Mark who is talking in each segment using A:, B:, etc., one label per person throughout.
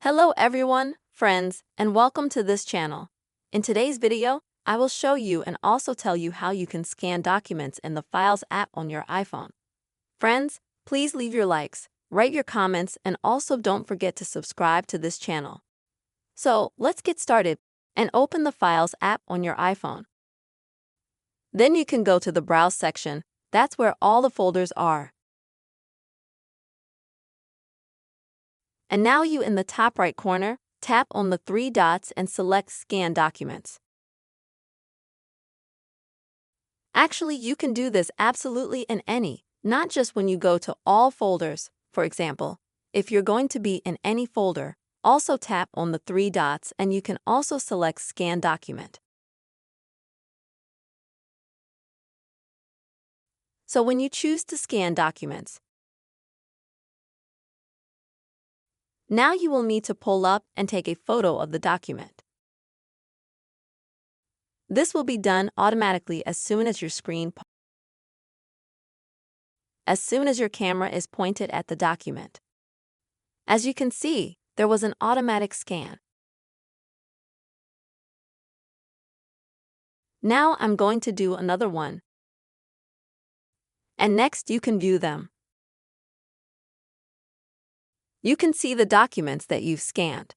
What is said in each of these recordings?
A: Hello everyone, friends, and welcome to this channel. In today's video, I will show you and also tell you how you can scan documents in the Files app on your iPhone. Friends, please leave your likes, write your comments, and also don't forget to subscribe to this channel. So, let's get started and open the Files app on your iPhone. Then you can go to the Browse section. That's where all the folders are. And now in the top right corner, tap on the three dots and select Scan Documents. Actually, you can do this absolutely in any, not just when you go to all folders. For example, if you're going to be in any folder, also tap on the three dots and you can also select Scan Document. So when you choose to scan documents, now you will need to pull up and take a photo of the document. This will be done automatically as soon as your camera is pointed at the document. As you can see, there was an automatic scan. Now I'm going to do another one. And next you can view them. You can see the documents that you've scanned.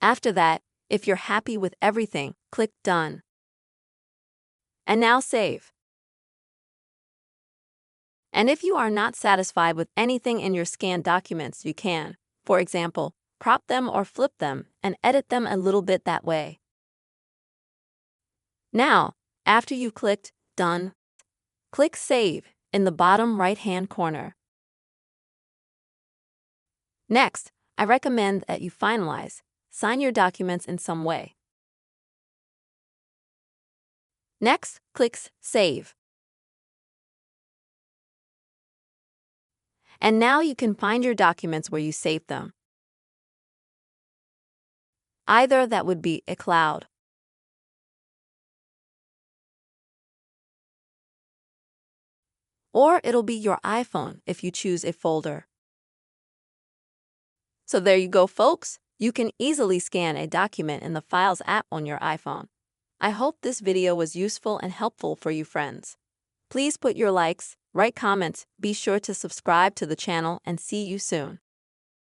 A: After that, if you're happy with everything, click Done. And now save. And if you are not satisfied with anything in your scanned documents, you can, for example, crop them or flip them and edit them a little bit that way. Now, after you clicked Done, click Save in the bottom right-hand corner. Next, I recommend that you sign your documents in some way. Next, click Save. And now you can find your documents where you saved them. Either that would be a cloud, or it'll be your iPhone if you choose a folder. So there you go, folks. You can easily scan a document in the Files app on your iPhone. I hope this video was useful and helpful for you friends. Please put your likes, write comments, be sure to subscribe to the channel, and see you soon.